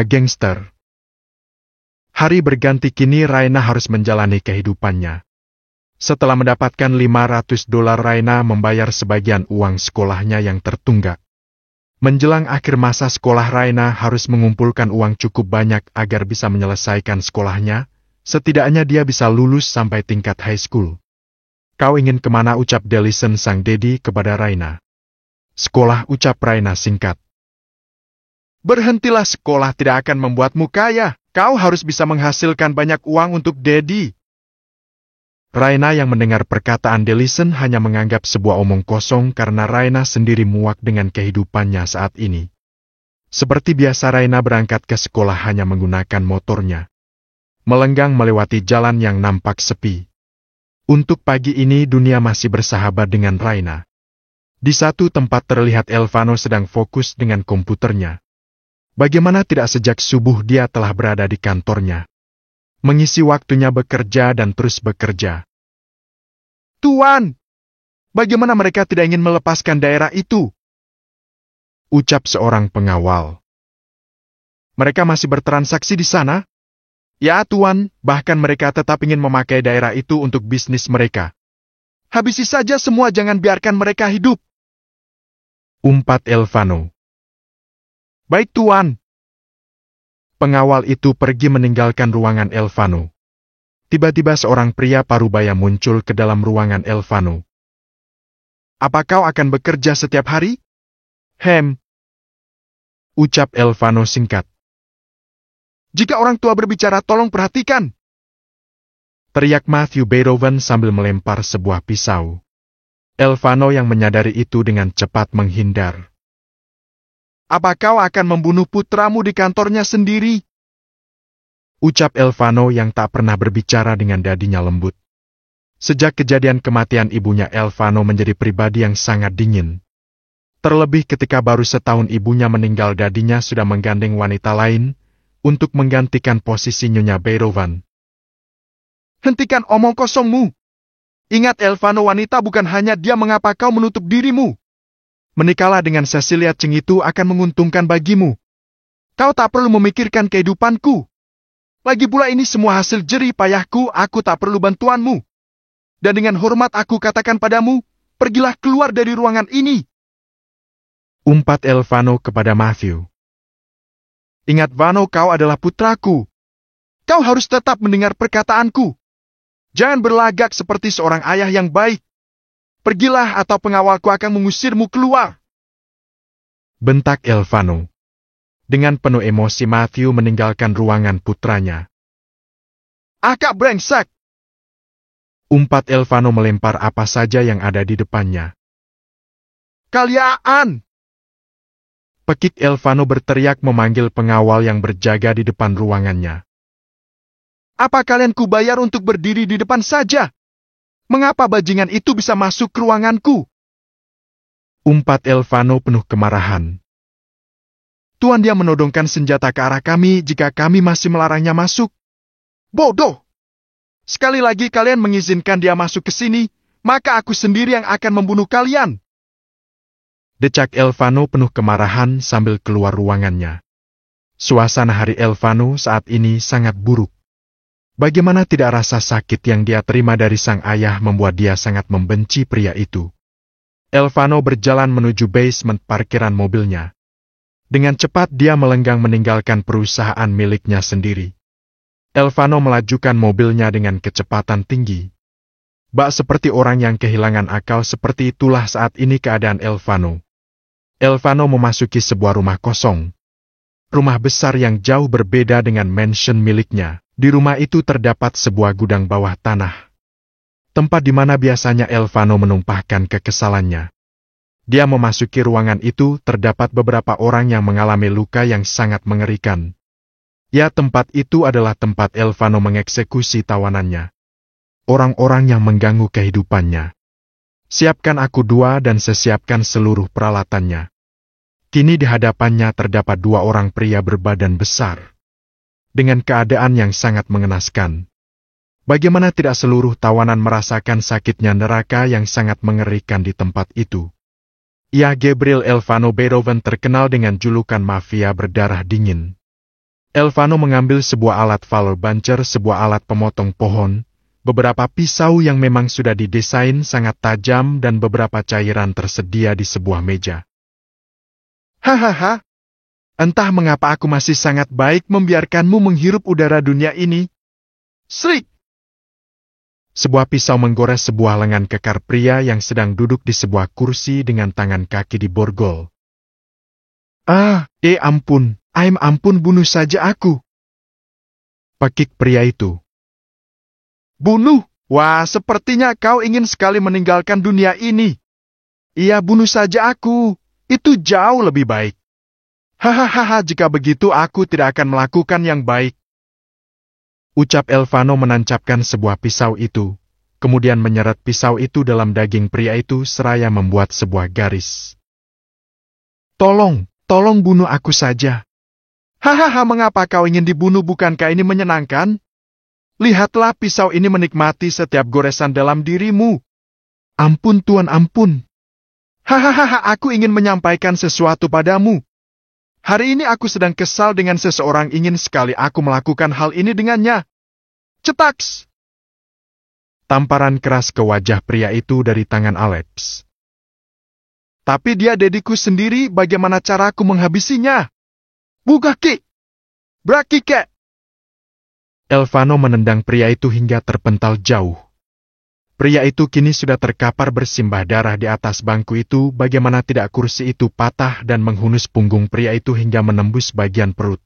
gangster. Hari berganti kini Raina harus menjalani kehidupannya. Setelah mendapatkan $500, Raina membayar sebagian uang sekolahnya yang tertunggak. Menjelang akhir masa sekolah, Raina harus mengumpulkan uang cukup banyak agar bisa menyelesaikan sekolahnya, setidaknya dia bisa lulus sampai tingkat high school. Kau ingin kemana, ucap Delison sang dedi kepada Raina. Sekolah, ucap Raina singkat. Berhentilah, sekolah tidak akan membuatmu kaya. Kau harus bisa menghasilkan banyak uang untuk Dedi. Raina yang mendengar perkataan Delison hanya menganggap sebuah omong kosong karena Raina sendiri muak dengan kehidupannya saat ini. Seperti biasa, Raina berangkat ke sekolah hanya menggunakan motornya. Melenggang melewati jalan yang nampak sepi. Untuk pagi ini dunia masih bersahabat dengan Raina. Di satu tempat terlihat Elvano sedang fokus dengan komputernya. Bagaimana tidak sejak subuh dia telah berada di kantornya. Mengisi waktunya bekerja dan terus bekerja. Tuan, bagaimana mereka tidak ingin melepaskan daerah itu? Ucap seorang pengawal. Mereka masih bertransaksi di sana? Ya Tuan, bahkan mereka tetap ingin memakai daerah itu untuk bisnis mereka. Habisi saja semua, jangan biarkan mereka hidup. Umpat Elvano. Baik Tuan. Pengawal itu pergi meninggalkan ruangan Elvano. Tiba-tiba seorang pria parubaya muncul ke dalam ruangan Elvano. Apa kau akan bekerja setiap hari? Ucap Elvano singkat. Jika orang tua berbicara, tolong perhatikan. Teriak Matthew Beethoven sambil melempar sebuah pisau. Elvano yang menyadari itu dengan cepat menghindar. Apa kau akan membunuh putramu di kantornya sendiri? Ucap Elvano yang tak pernah berbicara dengan dadinya lembut. Sejak kejadian kematian ibunya, Elvano menjadi pribadi yang sangat dingin. Terlebih ketika baru setahun ibunya meninggal, dadinya sudah menggandeng wanita lain untuk menggantikan posisi Nyonya Beethoven. Hentikan omong kosongmu. Ingat Elvano, wanita bukan hanya dia. Mengapa kau menutup dirimu? Menikahlah dengan Cecilia Cheng, itu akan menguntungkan bagimu. Kau tak perlu memikirkan kehidupanku. Lagi pula ini semua hasil jerih payahku, aku tak perlu bantuanmu. Dan dengan hormat aku katakan padamu, pergilah keluar dari ruangan ini. Umpat Elvano kepada Matthew. Ingat Vano, kau adalah putraku. Kau harus tetap mendengar perkataanku. Jangan berlagak seperti seorang ayah yang baik. Pergilah atau pengawalku akan mengusirmu keluar. Bentak Elvano. Dengan penuh emosi, Matthew meninggalkan ruangan putranya. Akak brengsek! Umpat Elvano melempar apa saja yang ada di depannya. Kalian! Pekik Elvano berteriak memanggil pengawal yang berjaga di depan ruangannya. Apa kalian kubayar untuk berdiri di depan saja? Mengapa bajingan itu bisa masuk ke ruanganku? Umpat Elvano penuh kemarahan. Tuan, dia menodongkan senjata ke arah kami jika kami masih melarangnya masuk. Bodoh! Sekali lagi kalian mengizinkan dia masuk ke sini, maka aku sendiri yang akan membunuh kalian. Decak Elvano penuh kemarahan sambil keluar ruangannya. Suasana hari Elvano saat ini sangat buruk. Bagaimana tidak rasa sakit yang dia terima dari sang ayah membuat dia sangat membenci pria itu. Elvano berjalan menuju basement parkiran mobilnya. Dengan cepat dia melenggang meninggalkan perusahaan miliknya sendiri. Elvano melajukan mobilnya dengan kecepatan tinggi. Bak seperti orang yang kehilangan akal, seperti itulah saat ini keadaan Elvano. Elvano memasuki sebuah rumah kosong. Rumah besar yang jauh berbeda dengan mansion miliknya. Di rumah itu terdapat sebuah gudang bawah tanah. Tempat di mana biasanya Elvano menumpahkan kekesalannya. Dia memasuki ruangan itu, terdapat beberapa orang yang mengalami luka yang sangat mengerikan. Ya, tempat itu adalah tempat Elvano mengeksekusi tawanannya. Orang-orang yang mengganggu kehidupannya. Siapkan aku dua dan sesiapkan seluruh peralatannya. Kini di hadapannya terdapat dua orang pria berbadan besar. Dengan keadaan yang sangat mengenaskan. Bagaimana tidak seluruh tawanan merasakan sakitnya neraka yang sangat mengerikan di tempat itu. Ya, Gabriel Elvano Beethoven terkenal dengan julukan mafia berdarah dingin. Elvano mengambil sebuah alat Valor Buncher, sebuah alat pemotong pohon, beberapa pisau yang memang sudah didesain sangat tajam dan beberapa cairan tersedia di sebuah meja. Hahaha, entah mengapa aku masih sangat baik membiarkanmu menghirup udara dunia ini. Shriek! Sebuah pisau menggores sebuah lengan kekar pria yang sedang duduk di sebuah kursi dengan tangan kaki diborgol. Ampun, ampun, bunuh saja aku. Pekik pria itu. Bunuh? Wah, sepertinya kau ingin sekali meninggalkan dunia ini. Iya, bunuh saja aku. Itu jauh lebih baik. Hahaha, jika begitu aku tidak akan melakukan yang baik. Ucap Elvano menancapkan sebuah pisau itu, kemudian menyeret pisau itu dalam daging pria itu seraya membuat sebuah garis. Tolong bunuh aku saja. Hahaha, mengapa kau ingin dibunuh? Bukankah ini menyenangkan? Lihatlah, pisau ini menikmati setiap goresan dalam dirimu. Ampun Tuan, ampun. Hahaha, aku ingin menyampaikan sesuatu padamu. Hari ini aku sedang kesal dengan seseorang, ingin sekali aku melakukan hal ini dengannya. Cetaks! Tamparan keras ke wajah pria itu dari tangan Alex. Tapi dia dediku sendiri, bagaimana caraku menghabisinya? Bugaki! Brakike! Elvano menendang pria itu hingga terpental jauh. Pria itu kini sudah terkapar bersimbah darah di atas bangku itu, bagaimana tidak kursi itu patah dan menghunus punggung pria itu hingga menembus bagian perut.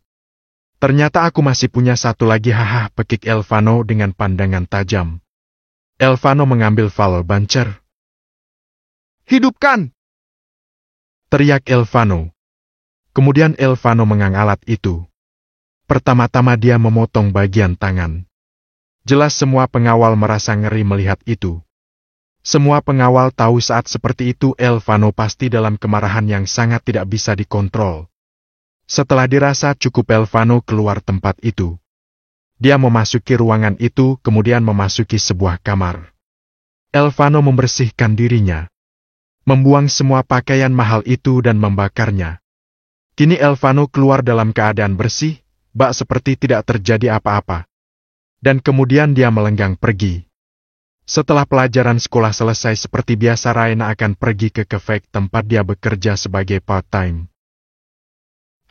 Ternyata aku masih punya satu lagi, haha, pekik Elvano dengan pandangan tajam. Elvano mengambil Valor Buncher. Hidupkan! Teriak Elvano. Kemudian Elvano mengang alat itu. Pertama-tama dia memotong bagian tangan. Jelas semua pengawal merasa ngeri melihat itu. Semua pengawal tahu saat seperti itu Elvano pasti dalam kemarahan yang sangat tidak bisa dikontrol. Setelah dirasa cukup, Elvano keluar tempat itu. Dia memasuki ruangan itu, kemudian memasuki sebuah kamar. Elvano membersihkan dirinya, membuang semua pakaian mahal itu dan membakarnya. Kini Elvano keluar dalam keadaan bersih, bak seperti tidak terjadi apa-apa. Dan kemudian dia melenggang pergi. Setelah pelajaran sekolah selesai seperti biasa, Raina akan pergi ke cafe tempat dia bekerja sebagai part-time.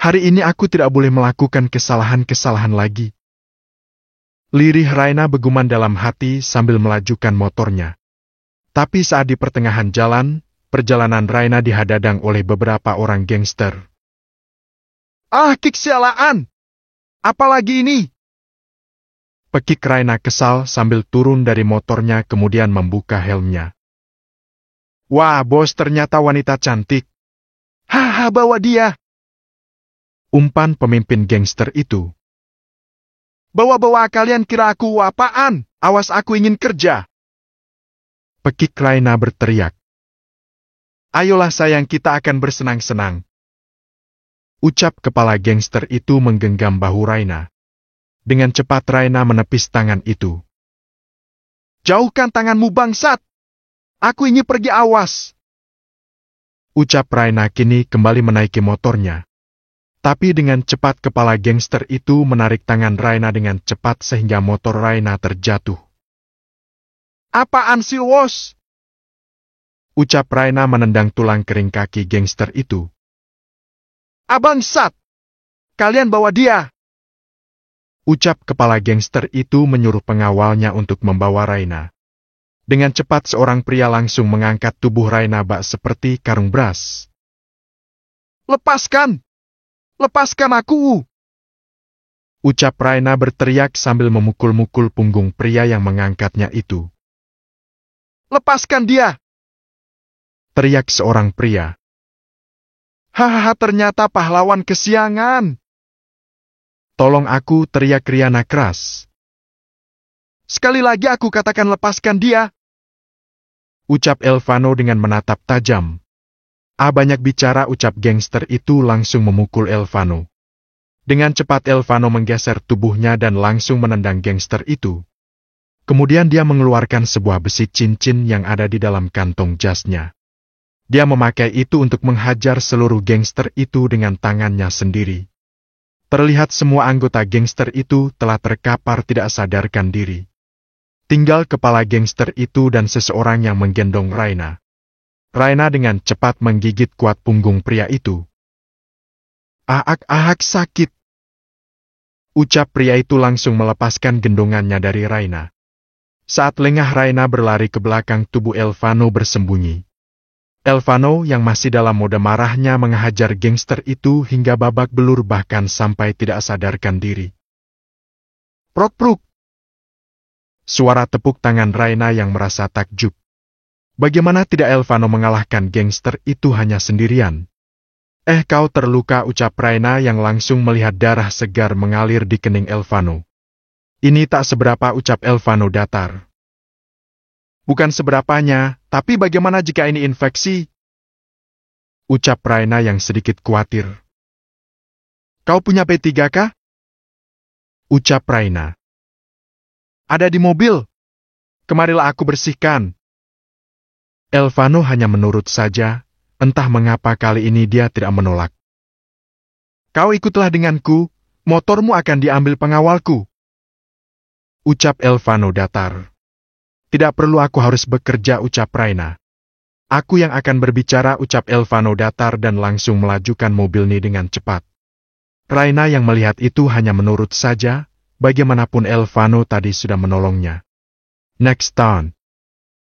Hari ini aku tidak boleh melakukan kesalahan-kesalahan lagi. Lirih Raina bergumam dalam hati sambil melajukan motornya. Tapi saat di pertengahan jalan, perjalanan Raina dihadang oleh beberapa orang gangster. Kesialaan! Apalagi ini? Pekik Raina kesal sambil turun dari motornya kemudian membuka helmnya. Wah, bos, ternyata wanita cantik. Haha, bawa dia. Umpan pemimpin gangster itu. Bawa-bawa, kalian kira aku apaan? Awas, aku ingin kerja. Pekik Raina berteriak. Ayolah sayang, kita akan bersenang-senang. Ucap kepala gangster itu menggenggam bahu Raina. Dengan cepat Raina menepis tangan itu. Jauhkan tanganmu, bangsat! Aku ingin pergi, awas! Ucap Raina kini kembali menaiki motornya. Tapi dengan cepat kepala gangster itu menarik tangan Raina dengan cepat sehingga motor Raina terjatuh. Apaan sih, wos? Ucap Raina menendang tulang kering kaki gangster itu. Bangsat! Kalian bawa dia! Ucap kepala gangster itu menyuruh pengawalnya untuk membawa Raina. Dengan cepat seorang pria langsung mengangkat tubuh Raina bak seperti karung beras. Lepaskan! Lepaskan aku! Ucap Raina berteriak sambil memukul-mukul punggung pria yang mengangkatnya itu. Lepaskan dia! Teriak seorang pria. Hahaha, ternyata pahlawan kesiangan! Tolong aku, teriak Riana keras. Sekali lagi aku katakan lepaskan dia. Ucap Elvano dengan menatap tajam. Banyak bicara, ucap gangster itu langsung memukul Elvano. Dengan cepat Elvano menggeser tubuhnya dan langsung menendang gangster itu. Kemudian dia mengeluarkan sebuah besi cincin yang ada di dalam kantong jasnya. Dia memakai itu untuk menghajar seluruh gangster itu dengan tangannya sendiri. Terlihat semua anggota gangster itu telah terkapar tidak sadarkan diri. Tinggal kepala gangster itu dan seseorang yang menggendong Raina. Raina dengan cepat menggigit kuat punggung pria itu. Ahak sakit. Ucap pria itu langsung melepaskan gendongannya dari Raina. Saat lengah Raina berlari ke belakang tubuh Elvano bersembunyi. Elvano yang masih dalam mode marahnya menghajar gangster itu hingga babak belur bahkan sampai tidak sadarkan diri. Prok-prok. Suara tepuk tangan Raina yang merasa takjub. Bagaimana tidak Elvano mengalahkan gangster itu hanya sendirian? Kau terluka, ucap Raina yang langsung melihat darah segar mengalir di kening Elvano. Ini tak seberapa, ucap Elvano datar. Bukan seberapanya, tapi bagaimana jika ini infeksi? Ucap Raina yang sedikit khawatir. Kau punya P3 kah? Ucap Raina. Ada di mobil. Kemarilah aku bersihkan. Elvano hanya menurut saja, entah mengapa kali ini dia tidak menolak. Kau ikutlah denganku, motormu akan diambil pengawalku. Ucap Elvano datar. Tidak perlu, aku harus bekerja, ucap Raina. Aku yang akan berbicara, ucap Elvano datar dan langsung melajukan mobil ini dengan cepat. Raina yang melihat itu hanya menurut saja, bagaimanapun Elvano tadi sudah menolongnya. Next time.